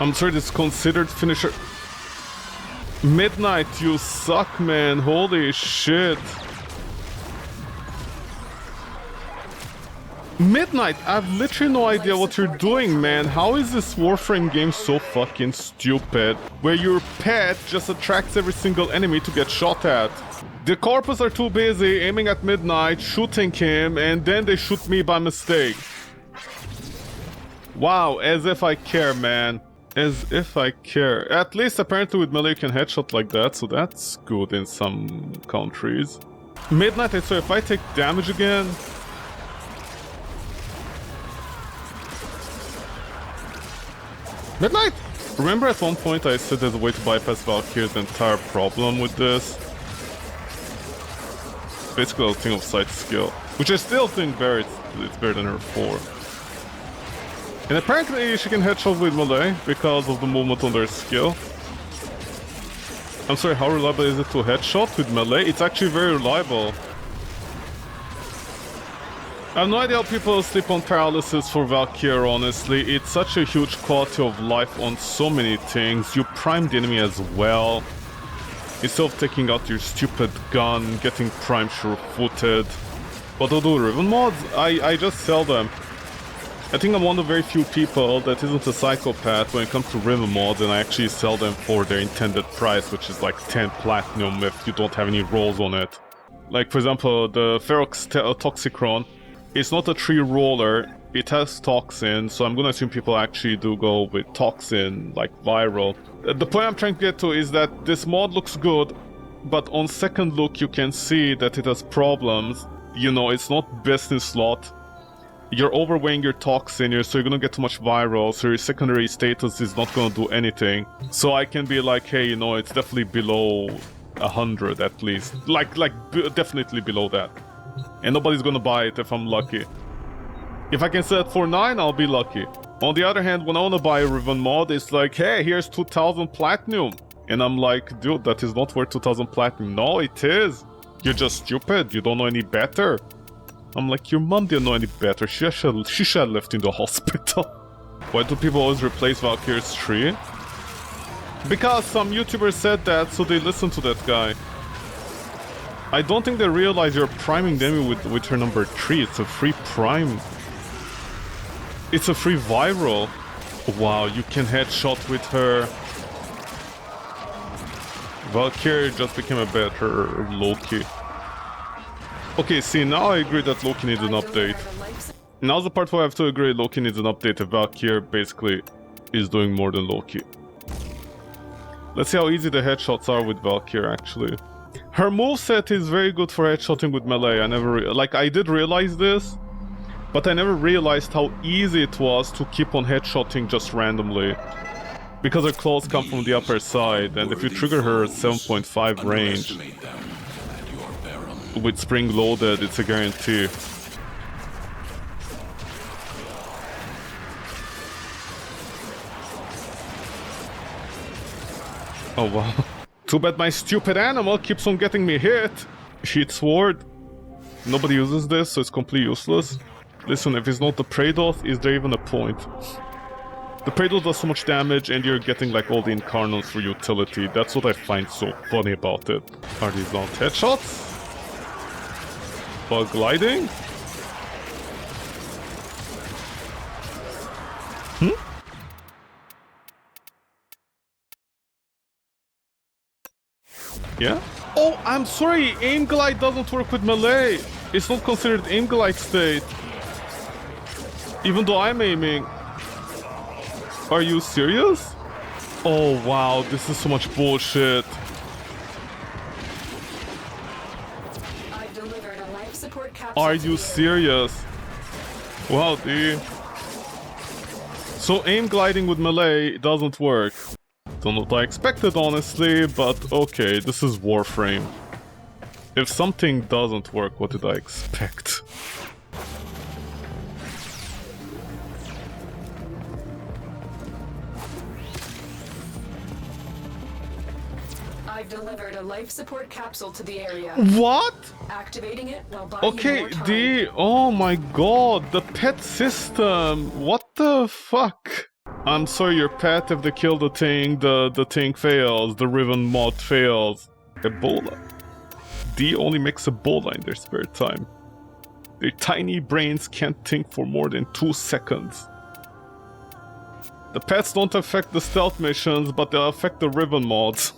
I'm sorry, this considered finisher. Midnight, you suck, man. Holy shit. Midnight, I've literally no idea what you're doing, man. How is this Warframe game so fucking stupid? Where your pet just attracts every single enemy to get shot at. The corpus are too busy aiming at Midnight, shooting him, and then they shoot me by mistake. Wow, as if I care, man. As if I care. At least apparently with melee you can headshot like that, so that's good in some countries. Midnight, so if I take damage again... Midnight! Remember at one point I said there's a way to bypass Valkyrie's entire problem with this? Basically a thing of sight skill. Which I still think it's better than her 4. And apparently she can headshot with melee because of the movement on their skill. I'm sorry, how reliable is it to headshot with melee? It's actually very reliable. I have no idea how people sleep on paralysis for Valkyrie, honestly. It's such a huge quality of life on so many things. You prime the enemy as well. Instead of taking out your stupid gun, getting prime sure-footed. But I'll do Riven mods? I just sell them. I think I'm one of the very few people that isn't a psychopath when it comes to Riven mods, and I actually sell them for their intended price, which is like 10 platinum if you don't have any rolls on it. Like, for example, the Ferox Toxicron. It's not a 3-roller, it has Toxin, so I'm gonna assume people actually do go with Toxin, like viral. The point I'm trying to get to is that this mod looks good, but on second look you can see that it has problems. You know, it's not best in slot. You're overweighing your Toxin, so you're gonna get too much viral, so your secondary status is not gonna do anything. So I can be like, hey, you know, it's definitely below 100 at least. Definitely below that. And nobody's gonna buy it if I'm lucky. If I can sell it for 9, I'll be lucky. On the other hand, when I wanna buy a Riven mod, it's like, hey, here's 2000 platinum. And I'm like, dude, that is not worth 2000 platinum. No, it is. You're just stupid. You don't know any better. I'm like, your mom didn't know any better. She should have left in the hospital. Why do people always replace Valkyrie's 3? Because some YouTubers said that, so they listened to that guy. I don't think they realize you're priming them with her number 3. It's a free prime. It's a free viral. Wow, you can headshot with her. Valkyrie just became a better Loki. Okay, see, now I agree that Loki needs an update. Now's the part where I have to agree Loki needs an update if Valkyrie basically is doing more than Loki. Let's see how easy the headshots are with Valkyrie, actually. Her moveset is very good for headshotting with melee. I did realize this, but I never realized how easy it was to keep on headshotting just randomly. Because her claws come from the upper side, and if you trigger her at 7.5 range, with spring loaded, it's a guarantee. Oh wow. Too bad my stupid animal keeps on getting me hit. Heat sword. Nobody uses this, so it's completely useless. Listen, if it's not the Praedoth, is there even a point? The Praedoth does so much damage and you're getting like all the incarnates for utility. That's what I find so funny about it. Are these not headshots? Bug gliding? Yeah? Oh, I'm sorry, aim glide doesn't work with melee. It's not considered aim glide state. Even though I'm aiming. Are you serious? Oh wow, this is so much bullshit. Are you serious? Wow, dude. So aim gliding with melee doesn't work. Don't know what I expected, honestly, but okay, this is Warframe. If something doesn't work, what did I expect? I've delivered a life support capsule to the area. What? Activating it while buying Okay, more time. oh my god, the pet system. What the fuck? I'm sorry, your pet, if they kill the thing, the thing fails, the Riven mod fails. Ebola. D only makes Ebola in their spare time. Their tiny brains can't think for more than 2 seconds. The pets don't affect the stealth missions, but they affect the Riven mods.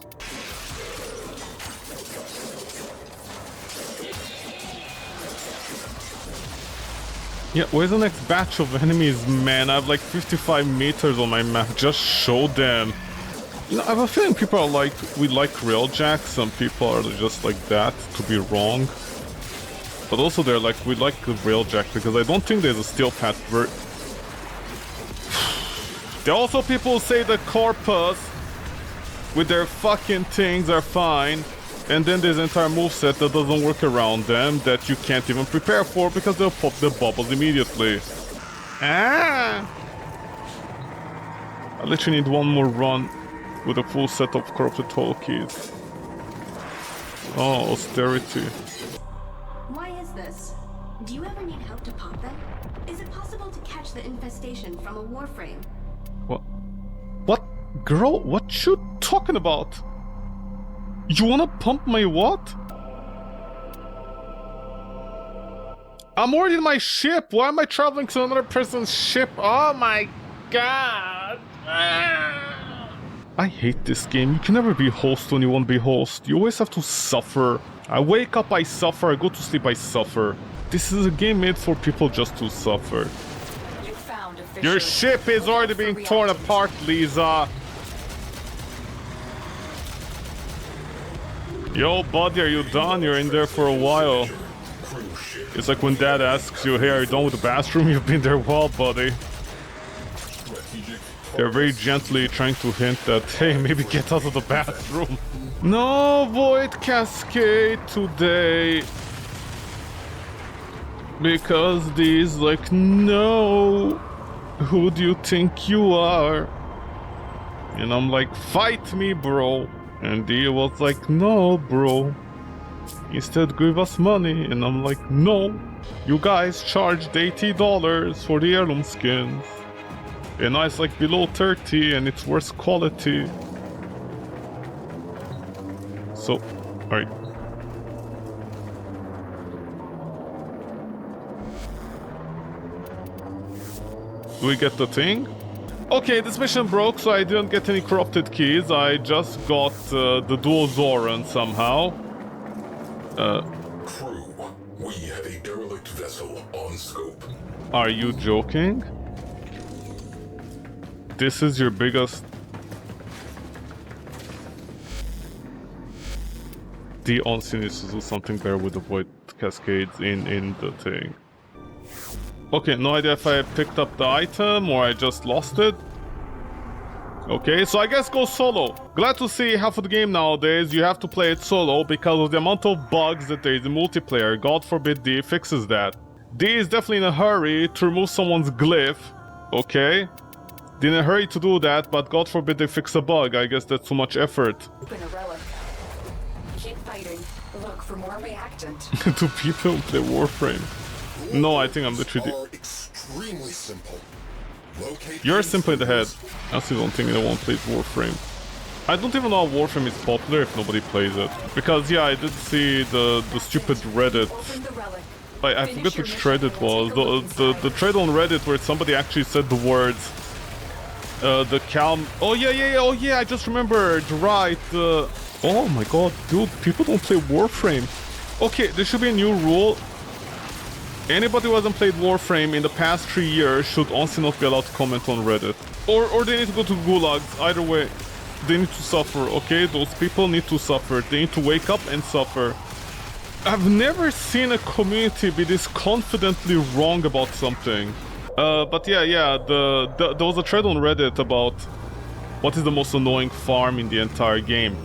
Yeah, where's the next batch of enemies, man? I have like 55 meters on my map. Just show them. You know, I have a feeling people are like, we like railjack. Some people are just like that, to be wrong. But also they're like, we like the railjack because I don't think there's a steel path ver- There are also people who say the corpus with their fucking things are fine. And then there's an entire moveset that doesn't work around them that you can't even prepare for because they'll pop the bubbles immediately. Ah! I literally need one more run with a full set of corrupted toll keys. Oh, austerity. Why is this? Do you ever need help to pop them? Is it possible to catch the infestation from a Warframe? What? What? Girl, what you talking about? You wanna pump my what? I'm already in my ship. Why am I traveling to another person's ship? Oh my god. Ah. I hate this game. You can never be host when you want to be host. You always have to suffer. I wake up, I suffer. I go to sleep, I suffer. This is a game made for people just to suffer. You found a Your ship is already being torn apart, Lisa. Yo, buddy, are you done? You're in there for a while. It's like when dad asks you, hey, are you done with the bathroom? You've been there a while, buddy. They're very gently trying to hint that, hey, maybe get out of the bathroom. No Void Cascade today. Because these like, no. Who do you think you are? And I'm like, fight me, bro. And he was like, no, bro. Instead, give us money. And I'm like, no. You guys charged $80 for the heirloom skins. And now it's like below 30 and it's worse quality. So, alright. Do we get the thing? Okay, this mission broke, so I didn't get any corrupted keys. I just got the dual Zoran somehow. Crew, we have a derelict vessel on scope. Are you joking? This is your biggest... The Onsen needs to do something better with the Void Cascades in the thing. Okay, no idea if I picked up the item or I just lost it. Okay, so I guess go solo. Glad to see half of the game nowadays you have to play it solo because of the amount of bugs that there is in multiplayer. God forbid D fixes that. D is definitely in a hurry to remove someone's glyph. Okay. They're in a hurry to do that, but God forbid they fix a bug. I guess that's too much effort. Open a relic. Keep fighting. Look for more reactant. Do people play Warframe? No, I think I'm literally... Are extremely simple. Locate You're simply in the head. I still don't think anyone plays Warframe. I don't even know how Warframe is popular if nobody plays it. Because, yeah, I did see the stupid Reddit. Open the relic. I forget which thread it was. The thread on Reddit where somebody actually said the words... the calm... Oh, yeah, I just remembered. Right, Oh my god, dude, people don't play Warframe. Okay, there should be a new rule. Anybody who hasn't played Warframe in the past 3 years should honestly not be allowed to comment on Reddit. Or they need to go to gulags. Either way, they need to suffer, okay? Those people need to suffer. They need to wake up and suffer. I've never seen a community be this confidently wrong about something. But yeah, there was a thread on Reddit about what is the most annoying farm in the entire game.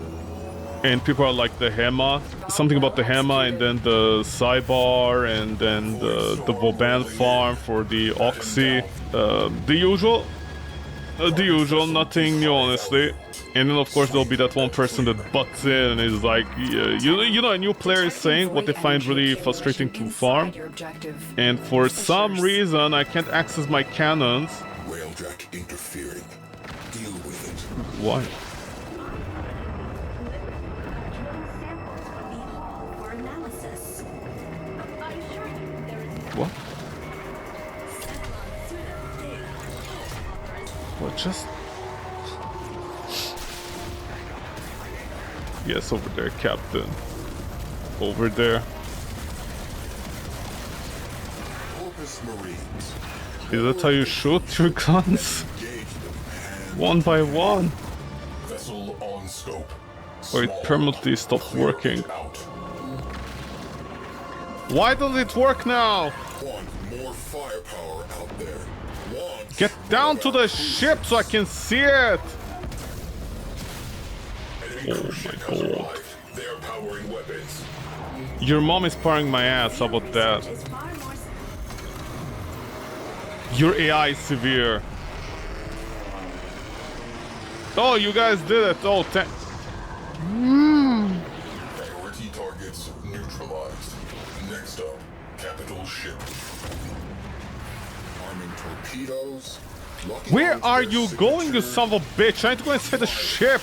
And people are like the Hema, something about the Hema, and then the Cybar, and then the Vauban farm for the Oxy. The usual, nothing new honestly. And then of course there'll be that one person that butts in and is like, you know, a new player is saying what they find really frustrating to farm. And for some reason I can't access my cannons Railjack interfering. Deal with it. Why? Drilling samples from the hall for analysis. I assure you, there is no What? What just? Yes, over there, Captain. Over there. Corpus Marines. Is that how you shoot your guns? Engage them, man. One by one? Vessel on scope. Or it Small. permanently stopped Clear working? it out. Why does it work now? Want more firepower out there. Want Get down to the ship so I can see it! Enemy Oh cruise ship my has God. arrived. They are powering weapons. Your mom is powering my ass, how about that? is far more Your AI is severe. Oh, you guys did it! Oh, Priority targets neutralized. Next up, capital ship. Arming torpedoes. Locking where onto are their you going, you signature- son of a bitch? I need to go inside the ship!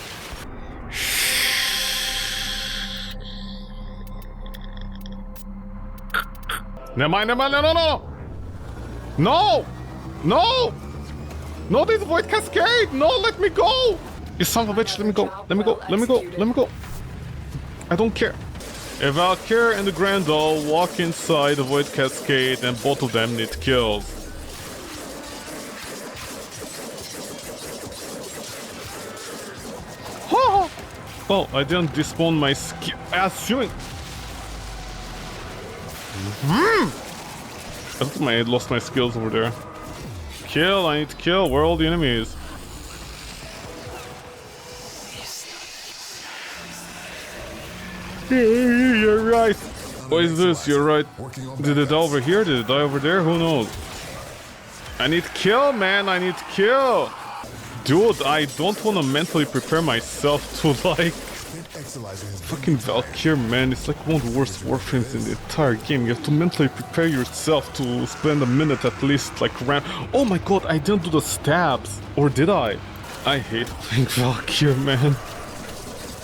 Never mind, never mind, no, no, no! No! No! No, there's a void cascade! No, let me go! You son of a bitch, let me go, let me go, let me go, let me go. I don't care. A Valkyr and the Grendel walk inside the void cascade and both of them need kills. Ha! Oh, I didn't despawn my skill. Assuming. I think I lost my skills over there. Kill, I need to kill. Where are all the enemies? You're right. What is this? You're right. Did it die over here? Did it die over there? Who knows? I need kill, man. I need kill. Dude, I don't want to mentally prepare myself to like fucking Valkyr, man. It's like one of the worst Warframes in the entire game. You have to mentally prepare yourself to spend a minute at least like ram. Oh my god, I didn't do the stabs. Or did I? I hate playing Valkyr, man.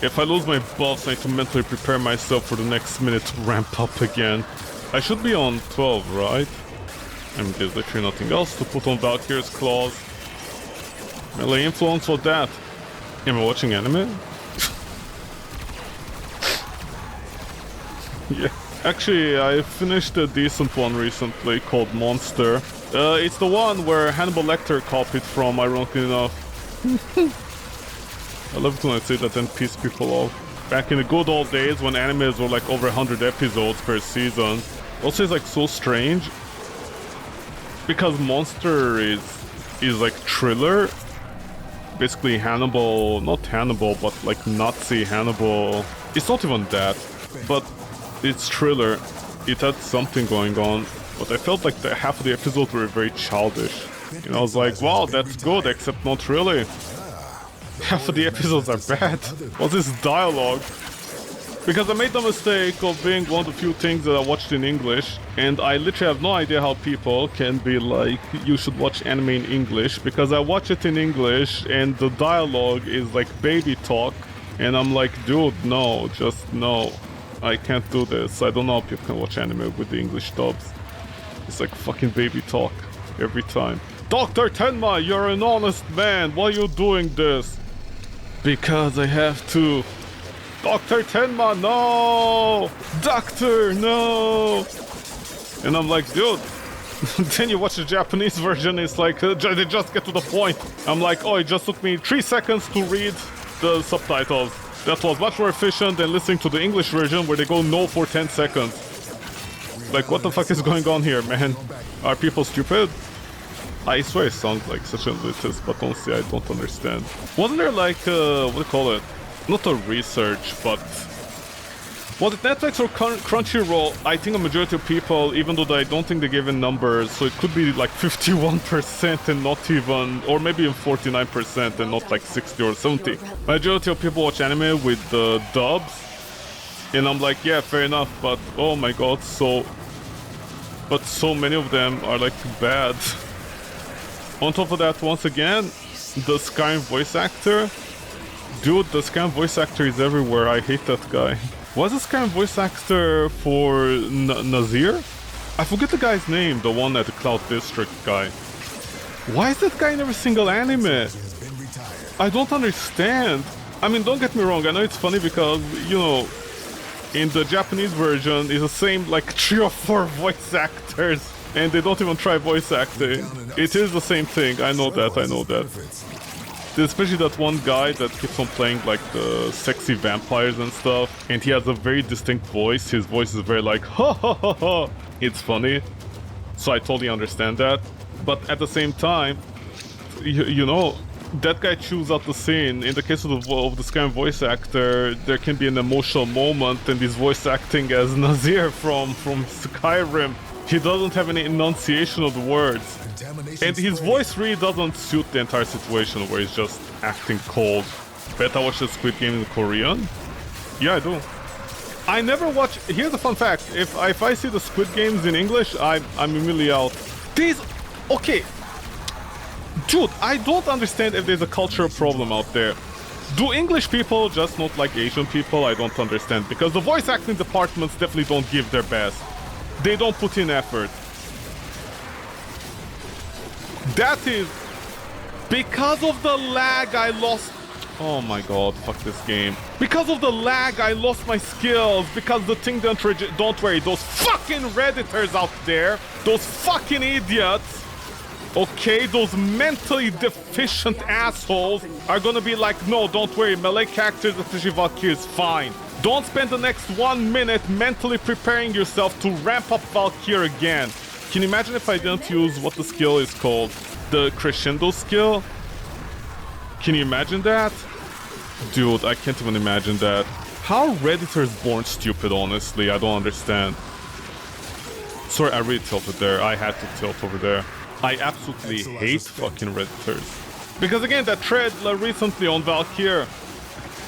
If I lose my buffs, I need to mentally prepare myself for the next minute to ramp up again. I should be on 12, right? I mean, there's literally nothing else to put on Valkyr's claws. Melee influence or that? Am I watching anime? Yeah. Actually, I finished a decent one recently called Monster. It's the one where Hannibal Lecter copied from, ironically enough. I love it when I say that and piss people off. Back in the good old days when animes were like over 100 episodes per season. Also, it's like so strange. Because Monster is like thriller. Basically Hannibal, not Hannibal, but like Nazi Hannibal. It's not even that, but it's thriller. It had something going on, but I felt like the half of the episodes were very childish. And I was like, wow, that's good, except not really. Half of the episodes are bad. What's this dialogue? Because I made the mistake of being one of the few things that I watched in English, and I literally have no idea how people can be like, you should watch anime in English, because I watch it in English and the dialogue is like baby talk, and I'm like, dude, no, just no. I can't do this. I don't know how people can watch anime with the English dubs. It's like fucking baby talk every time. Dr. Tenma, you're an honest man. Why are you doing this? Because I have to. Dr. Tenma, no! Doctor, no! And I'm like, dude. Then you watch the Japanese version, it's like, they just get to the point. I'm like, oh, it just took me 3 seconds to read the subtitles. That was much more efficient than listening to the English version where they go no for 10 seconds. Like, what the fuck is going on here, man? Are people stupid? I swear it sounds like such an elitist, but honestly I don't understand. Wasn't there like, what do you call it? Not a research, but... Was it Netflix or Crunchyroll? I think a majority of people, even though I don't think they gave in numbers, so it could be like 51% and not even, or maybe even 49% and not like 60 or 70. Majority of people watch anime with the dubs, and I'm like, yeah, fair enough, but oh my god, but so many of them are like bad. On top of that, once again, the Skyrim voice actor. Dude, the Skyrim voice actor is everywhere. I hate that guy. Was the Skyrim voice actor for Nazir? I forget the guy's name, the one at the Cloud District guy. Why is that guy in every single anime? I don't understand. I mean, don't get me wrong, I know it's funny because, you know, in the Japanese version, it's the same, like, 3 or 4 voice actors, and they don't even try voice acting. It is the same thing, I know that. Especially that one guy that keeps on playing, like, the sexy vampires and stuff, and he has a very distinct voice. His voice is very like, ha ha ha ha. It's funny, so I totally understand that. But at the same time, you know, that guy chews out the scene. In the case of the Skyrim voice actor, there can be an emotional moment, and he's voice acting as Nazir from Skyrim. He doesn't have any enunciation of the words. And his voice really doesn't suit the entire situation where he's just acting cold. Bet I watch the Squid Game in Korean? Yeah, I do. I never watch... Here's a fun fact. If I see the Squid Games in English, I'm immediately out. Okay. Dude, I don't understand if there's a cultural problem out there. Do English people just not like Asian people? I don't understand. Because the voice acting departments definitely don't give their best. They don't put in effort. That is... Because of the lag, I lost... Oh my god, fuck this game. Because of the lag, I lost my skills. Because the thing don't worry, those fucking Redditors out there, those fucking idiots, okay, those mentally deficient assholes are gonna be like, no, don't worry, melee characters, especially Valkyrie, is fine. Don't spend the next 1 minute mentally preparing yourself to ramp up Valkyrie again. Can you imagine if I didn't use what the skill is called? The crescendo skill? Can you imagine that? Dude, I can't even imagine that. How are Redditors born stupid, honestly? I don't understand. Sorry, I really tilted there. I had to tilt over there. I absolutely hate fucking Redditors. Because again, that thread recently on Valkyrie,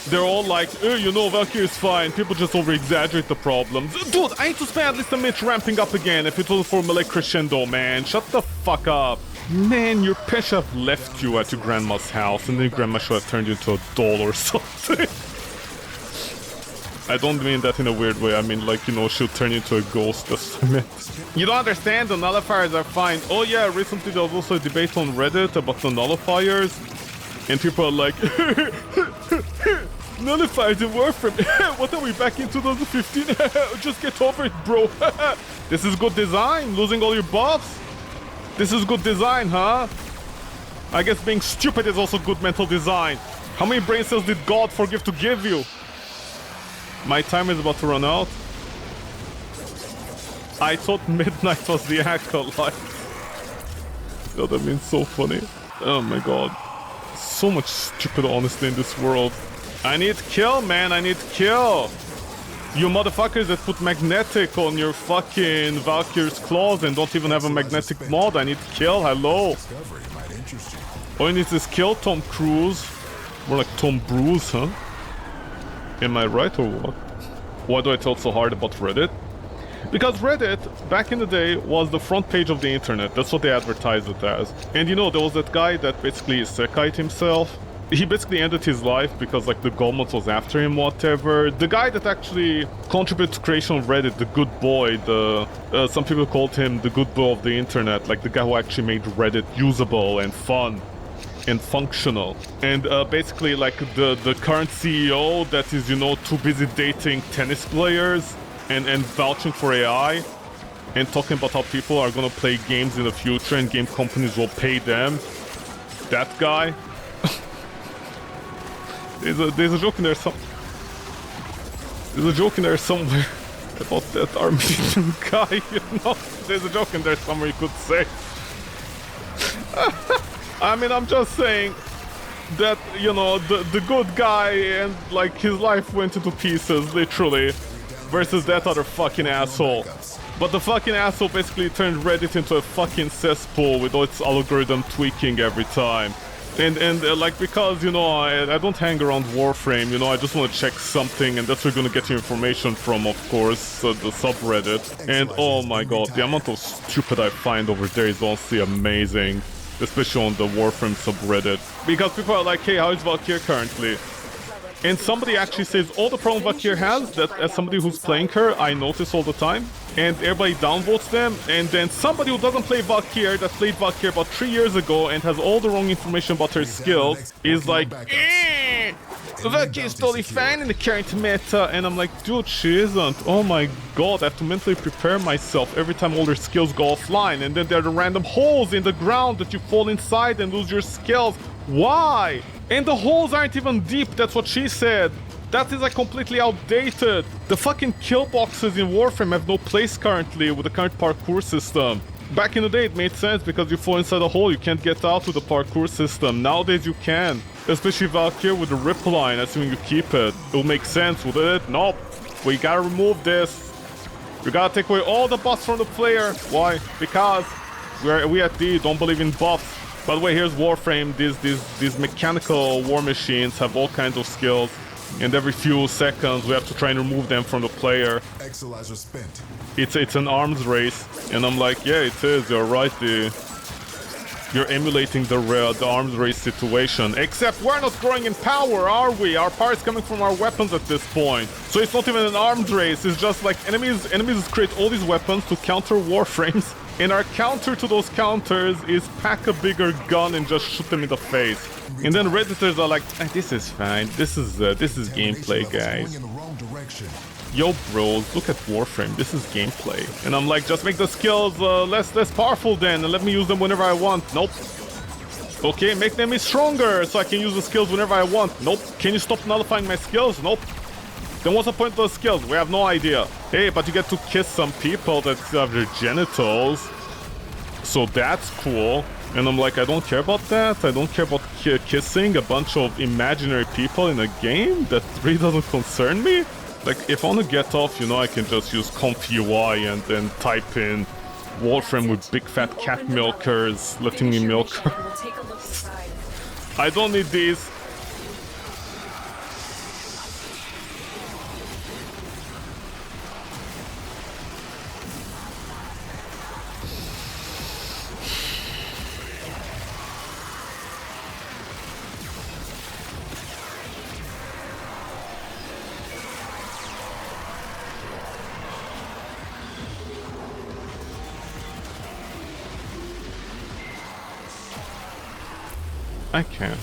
they're all like, you know, Valkyrie is fine. People just over-exaggerate the problems. Dude, I need to spend at least a minute ramping up again if it wasn't for melee crescendo, man. Shut the fuck up. Man, your pet should have left you at your grandma's house, and then grandma should have turned you into a doll or something. I don't mean that in a weird way. I mean, like, you know, she'll turn you into a ghost. That's what I meant. You don't understand? The nullifiers are fine. Oh yeah, recently there was also a debate on Reddit about the nullifiers. And people are like, nullifiers in Warframe. What are we, back in 2015? Just get over it, bro. This is good design, losing all your buffs. This is good design, huh? I guess being stupid is also good mental design. How many brain cells did God forgive to give you? My time is about to run out. I thought midnight was the acolyte. That would have been so funny. Oh my god. So much stupid honesty in this world. I need kill, man. I need kill. You motherfuckers that put magnetic on your fucking Valkyrie's claws and don't even have a magnetic mod. I need kill. Hello. All you need is kill Tom Cruise. More like Tom Bruce, huh? Am I right or what? Why do I talk so hard about Reddit? Because Reddit, back in the day, was the front page of the internet. That's what they advertised it as. And you know, there was that guy that basically isekai'd himself. He basically ended his life because, like, the government was after him, whatever. The guy that actually contributed to creation of Reddit, the good boy, some people called him the good boy of the internet, like the guy who actually made Reddit usable and fun and functional. And basically, like, the current CEO that is, you know, too busy dating tennis players and vouching for AI and talking about how people are gonna play games in the future and game companies will pay them. That guy. There's a joke in there There's a joke in there somewhere about that Armenian guy, you know? There's a joke in there somewhere you could say. I mean, I'm just saying that, you know, the good guy and, like, his life went into pieces, literally, versus that other fucking asshole. But the fucking asshole basically turned Reddit into a fucking cesspool with all its algorithm tweaking every time. And like, because, you know, I don't hang around Warframe, you know, I just want to check something, and that's where you're gonna get your information from, of course, the subreddit. And oh my god, the amount of stupid I find over there is honestly amazing. especially on the Warframe subreddit. Because people are like, hey, how is Valkyrie currently? And somebody actually says, all the problem Valkyrie has, that as somebody who's playing her, I notice all the time. And everybody downvotes them, and then somebody who doesn't play Valkyrie, that played Valkyrie about 3 years ago and has all the wrong information about her skills, is like, Valkyrie is totally fine in the current meta. And I'm like, dude, she isn't. Oh my god, I have to mentally prepare myself every time all her skills go offline. And then there are the random holes in the ground that you fall inside and lose your skills. Why? And the holes aren't even deep, that's what she said. That is like completely outdated. The fucking kill boxes in Warframe have no place currently with the current parkour system. Back in the day it made sense because you fall inside a hole, you can't get out with the parkour system. Nowadays you can. Especially Valkyrie with the rip line, assuming you keep it. It'll make sense, would it? Nope. We gotta remove this. We gotta take away all the buffs from the player. Why? Because we at D don't believe in buffs. By the way, here's Warframe. These mechanical war machines have all kinds of skills. And every few seconds we have to try and remove them from the player. Exalizer spent. It's an arms race. And I'm like, yeah, it is. You're right. You're emulating the arms race situation. Except we're not growing in power, are we? Our power is coming from our weapons at this point. So it's not even an arms race. It's just like enemies create all these weapons to counter Warframes. And our counter to those counters is pack a bigger gun and just shoot them in the face. And then Redditors are like, this is fine. This is gameplay, guys. Yo, bros, look at Warframe. This is gameplay. And I'm like, just make the skills less powerful then, and let me use them whenever I want. Nope. Okay, make them stronger so I can use the skills whenever I want. Nope. Can you stop nullifying my skills? Nope. Then what's the point of those skills? We have no idea. Hey, but you get to kiss some people that have their genitals. So that's cool. And I'm like, I don't care about that. I don't care about kissing a bunch of imaginary people in a game. That really doesn't concern me. Like, if I want to get off, you know, I can just use Conf UI and then type in Warframe with big fat cat milkers letting me milk her. I don't need these. I can't.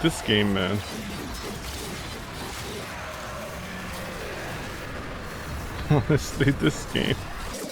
This game, man. Honestly, this game.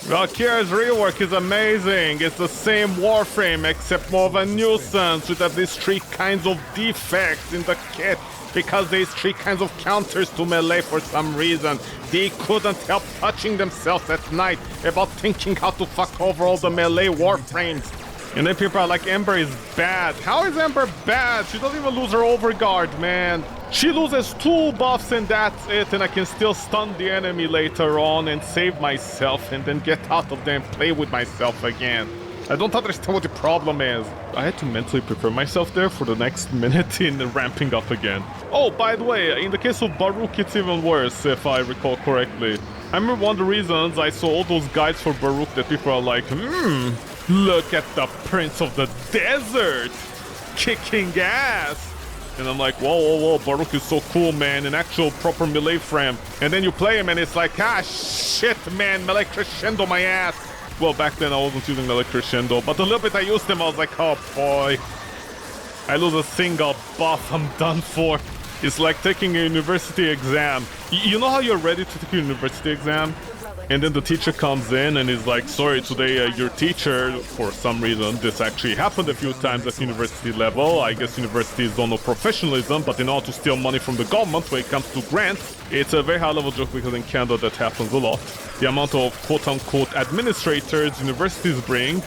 Valkyrie's rework is amazing. It's the same Warframe, except more of a nuisance with at least 3 kinds of defects in the kit. Because there's 3 kinds of counters to melee for some reason. They couldn't help touching themselves at night about thinking how to fuck over all the melee Warframes. And then people are like, Ember is bad. How is Ember bad? She doesn't even lose her overguard, man. She loses 2 buffs and that's it, and I can still stun the enemy later on and save myself and then get out of there and play with myself again. I don't understand what the problem is. I had to mentally prepare myself there for the next minute in ramping up again. Oh, by the way, in the case of Baruch, it's even worse, if I recall correctly. I remember one of the reasons I saw all those guides for Baruch that people are like, look at the Prince of the Desert kicking ass. And I'm like, whoa, Baruch is so cool, man, an actual proper melee frame. And then you play him and it's like, shit, man, melee crescendo my ass. Well, back then I wasn't using melee crescendo, but the little bit I used him, I was like, oh boy. I lose a single buff, I'm done for. It's like taking a university exam. You know how you're ready to take a university exam? And then the teacher comes in and is like, sorry, today your teacher, for some reason, this actually happened a few times at university level. I guess universities don't know professionalism, but they know how to steal money from the government when it comes to grants. It's a very high-level joke because in Canada that happens a lot. The amount of quote-unquote administrators universities bring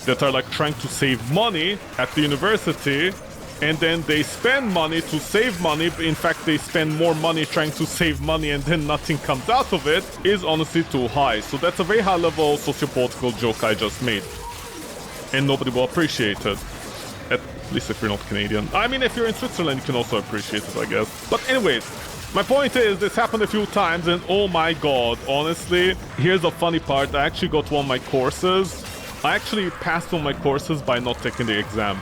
that are like trying to save money at the university, and then they spend money to save money. In fact, they spend more money trying to save money and then nothing comes out of it, is honestly too high. So that's a very high-level sociopolitical joke I just made. And nobody will appreciate it. At least if you're not Canadian. I mean, if you're in Switzerland, you can also appreciate it, I guess. But anyways, My point is, this happened a few times and oh my god, honestly, here's the funny part, I actually got one of my courses. I actually passed on my courses by not taking the exam.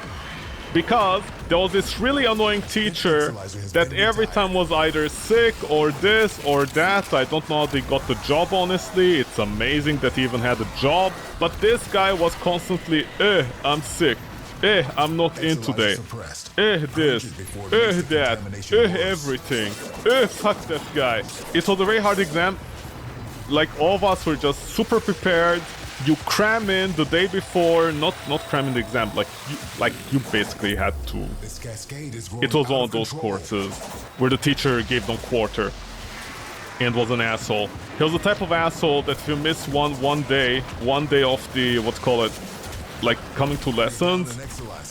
Because there was this really annoying teacher that every time was either sick or this or that. I don't know how they got the job, honestly. It's amazing that he even had a job. But this guy was constantly, I'm sick. I'm not in today. This. That. Everything. Fuck that guy. It was a very hard exam. Like, all of us were just super prepared. You cram in the day before, not cram in the exam, like you basically had to. It was one of those courses where the teacher gave them quarter and was an asshole. He was the type of asshole that if you miss one day of the, what's call it, like coming to lessons,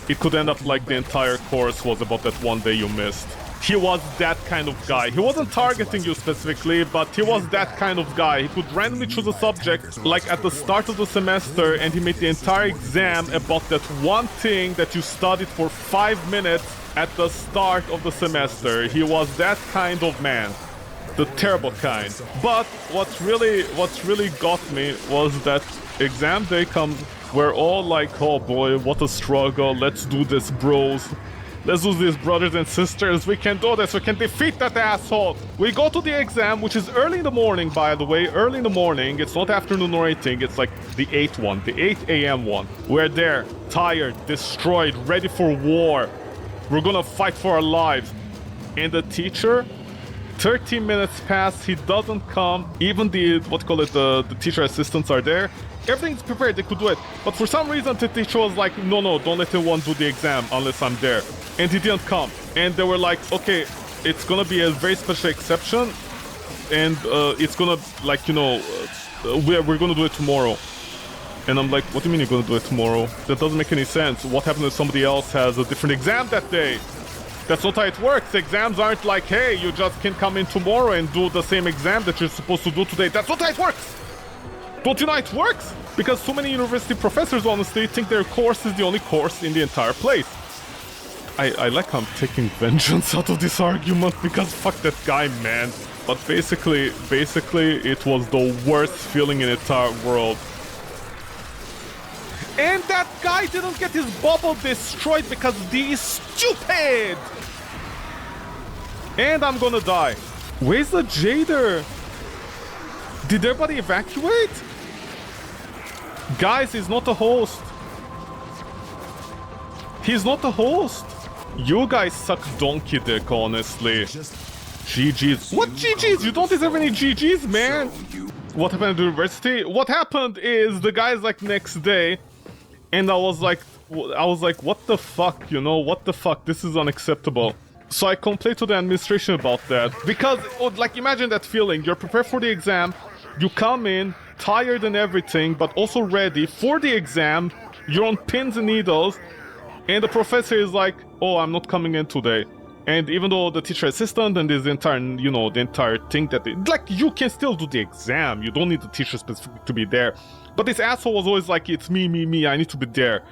it could end up like the entire course was about that one day you missed. He was that kind of guy. He wasn't targeting you specifically, but he was that kind of guy. He could randomly choose a subject, like at the start of the semester, and he made the entire exam about that one thing that you studied for 5 minutes at the start of the semester. He was that kind of man. The terrible kind. But what really got me was that exam day comes, we're all like, oh boy, what a struggle, let's do this, bros. Let's do this, brothers and sisters. We can do this. We can defeat that asshole. We go to the exam, which is early in the morning, by the way. Early in the morning. It's not afternoon or anything. It's like the 8 one. The 8 a.m. one. We're there, tired, destroyed, ready for war. We're gonna fight for our lives. And the teacher, 30 minutes pass, he doesn't come. Even the, the teacher assistants are there. Everything's prepared, they could do it. But for some reason, the teacher was like, no, don't let anyone do the exam unless I'm there. And he didn't come. And they were like, okay, it's gonna be a very special exception. And it's gonna, like, you know, we're gonna do it tomorrow. And I'm like, what do you mean you're gonna do it tomorrow? That doesn't make any sense. What happens if somebody else has a different exam that day? That's not how it works. Exams aren't like, hey, you just can come in tomorrow and do the same exam that you're supposed to do today. That's not how it works! Don't you know it works? Because so many university professors honestly think their course is the only course in the entire place. I like how I'm taking vengeance out of this argument because fuck that guy, man. But basically, it was the worst feeling in the entire world. And that guy didn't get his bubble destroyed because he's stupid! And I'm gonna die. Where's the Jader? Did everybody evacuate? Guys, he's not a host. He's not a host. You guys suck donkey dick, honestly. GG's. What GG's? You don't deserve any GG's, man. What happened at the university? What happened is the guy's like next day, and I was like, what the fuck, you know? What the fuck? This is unacceptable. So I complained to the administration about that. Because, like, imagine that feeling. You're prepared for the exam. You come in, tired and everything, but also ready for the exam. You're on pins and needles. And the professor is like, oh, I'm not coming in today. And even though the teacher assistant and this entire, you know, the entire thing that... like, you can still do the exam. You don't need the teacher specifically to be there. But this asshole was always like, it's me, I need to be there.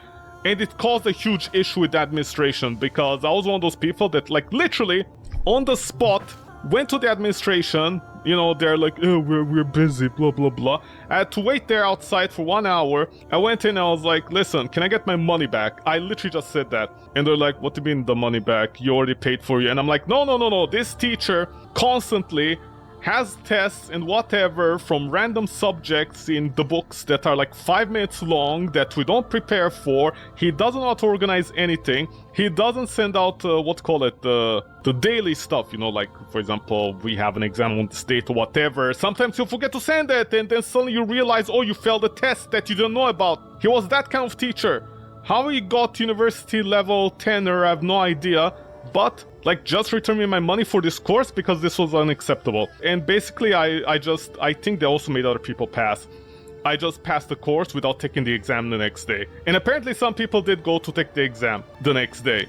And it caused a huge issue with the administration because I was one of those people that, like, literally, on the spot, went to the administration. You know, they're like, oh, we're busy, blah, blah, blah. I had to wait there outside for 1 hour. I went in and I was like, listen, can I get my money back? I literally just said that. And they're like, what do you mean the money back? You already paid for you. And I'm like, no. This teacher constantly has tests and whatever from random subjects in the books that are like 5 minutes long that we don't prepare for. He doesn't know how to organize anything. He doesn't send out, the daily stuff, you know, like, for example, we have an exam on this date or whatever. Sometimes you forget to send it and then suddenly you realize, oh, you failed a test that you didn't know about. He was that kind of teacher. How he got university level tenure, I have no idea. But, like, just return me my money for this course because this was unacceptable. And basically, I think they also made other people pass. I just passed the course without taking the exam the next day. And apparently some people did go to take the exam the next day.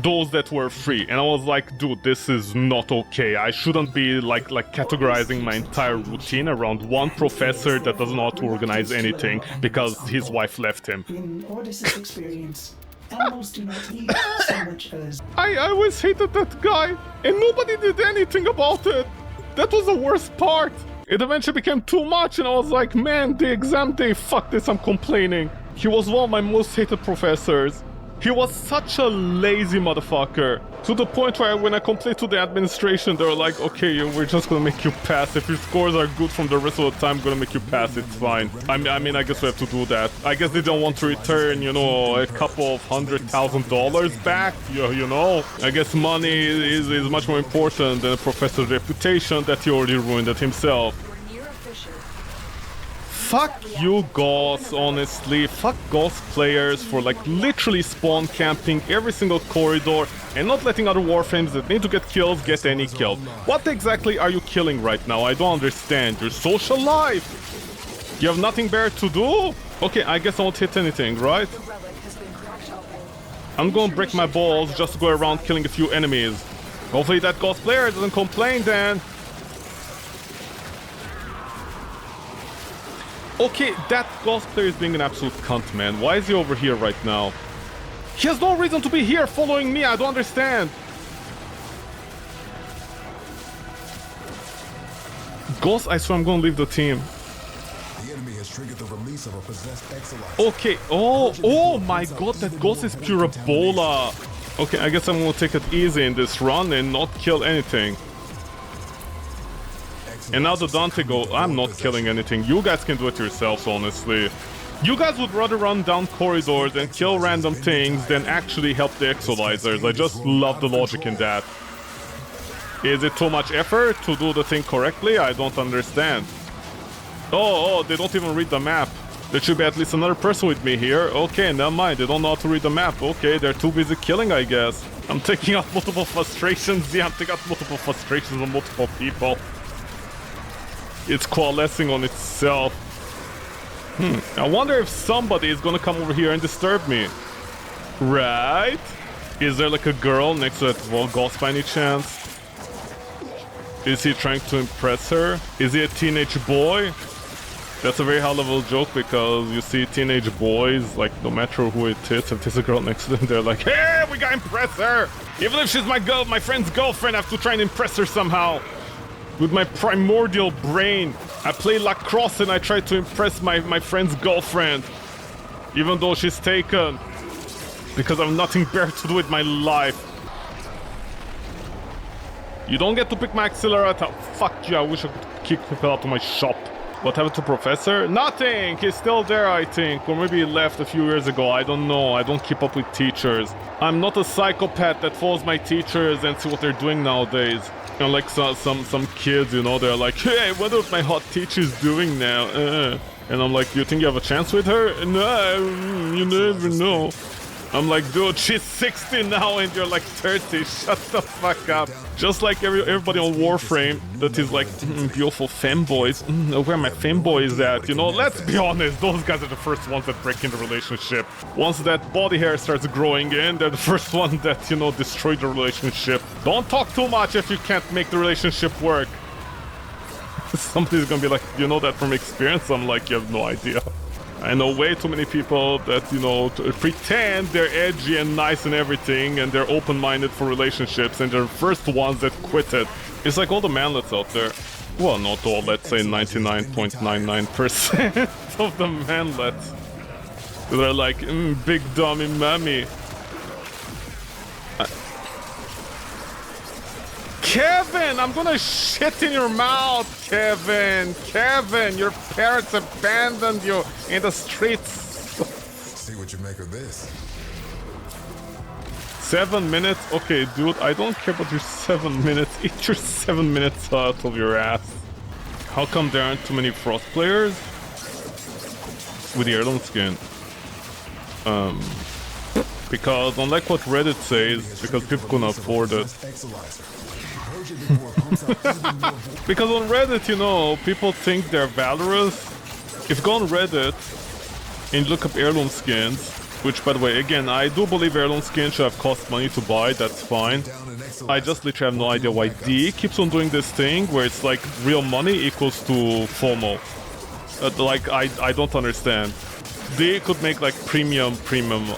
Those that were free. And I was like, dude, this is not okay. I shouldn't be, like categorizing my entire routine around one professor that doesn't know how to organize anything because his wife left him. In Odyssey's experience, Animals do not eat so much as I always hated that guy, and nobody did anything about it. That was the worst part. It eventually became too much, and I was like, man, the exam day, fuck this, I'm complaining. He was one of my most hated professors. He was such a lazy motherfucker. To the point where when I complained to the administration, they were like, okay, we're just gonna make you pass. If your scores are good from the rest of the time, we're gonna make you pass, it's fine. I mean, I guess we have to do that. I guess they don't want to return, you know, a couple of $100,000 back, you know? I guess money is much more important than a professor's reputation that he already ruined it himself. We're near a fissure. Fuck you, Gauss, honestly. Fuck Gauss players for like literally spawn camping every single corridor and not letting other Warframes that need to get kills get any kill. What exactly are you killing right now? I don't understand. Your social life? You have nothing better to do? Okay, I guess I won't hit anything, right? The relic has been cracked open. I'm gonna break my balls just to go around killing a few enemies. Hopefully that Gauss player doesn't complain then. Okay, that Gauss player is being an absolute cunt, man. Why is he over here right now? He has no reason to be here following me, I don't understand. Gauss, I swear I'm gonna leave the team. The enemy has triggered the release of a possessed exolite. Okay, oh my god, that Gauss is pure Ebola. Okay, I guess I'm gonna take it easy in this run and not kill anything. And now the Dante go, I'm not killing anything. You guys can do it yourselves, honestly. You guys would rather run down corridors and kill random things than actually help the exolizers. I just love the logic in that. Is it too much effort to do the thing correctly? I don't understand. Oh, they don't even read the map. There should be at least another person with me here. Okay, never mind. They don't know how to read the map. Okay, they're too busy killing, I guess. I'm taking out multiple frustrations. Yeah, I'm taking out multiple frustrations on multiple people. It's coalescing on itself. I wonder if somebody is gonna come over here and disturb me. Right? Is there like a girl next to that Gauss by any chance? Is he trying to impress her? Is he a teenage boy? That's a very high-level joke because you see teenage boys, like no matter who it is, if there's a girl next to them, they're like, hey, we gotta impress her! Even if she's my friend's girlfriend, I have to try and impress her somehow. With my primordial brain, I play lacrosse and I try to impress my friend's girlfriend. Even though she's taken. Because I have nothing better to do with my life. You don't get to pick my accelerator. Fuck you, I wish I could kick people out of my shop. What happened to Professor? Nothing! He's still there, I think. Or maybe he left a few years ago. I don't know. I don't keep up with teachers. I'm not a psychopath that follows my teachers and see what they're doing nowadays. And like some kids, you know, they're like, hey, I wonder what my hot teacher's doing now. And I'm like, do you think you have a chance with her? No, you never know. I'm like, dude, she's 60 now and you're like 30. Shut the fuck up. Just like everybody on Warframe that is like, beautiful femboys. Where are my femboys at? You know, let's be honest, those guys are the first ones that break in the relationship. Once that body hair starts growing in, they're the first one that, you know, destroy the relationship. Don't talk too much if you can't make the relationship work. Somebody's gonna be like, you know that from experience? I'm like, you have no idea. I know way too many people that, you know, pretend they're edgy and nice and everything, and they're open-minded for relationships, and they're the first ones that quit it. It's like all the manlets out there. Well, not all, let's say 99.99% of the manlets. They're like, big dummy mommy. Kevin, I'm gonna shit in your mouth, Kevin. Kevin, your parents abandoned you in the streets. See what you make of this. 7 minutes? Okay, dude, I don't care about your 7 minutes. Eat your 7 minutes out of your ass. How come there aren't too many Frost players? With the heirloom skin. Because unlike what Reddit says, because people couldn't afford it. Because on Reddit, you know, people think they're valorous. If you go on Reddit and look up heirloom skins, which, by the way, again, I do believe heirloom skins should have cost money to buy, that's fine. I just literally have no idea why D keeps on doing this thing where it's like real money equals to FOMO. Like, I don't understand. D could make like premium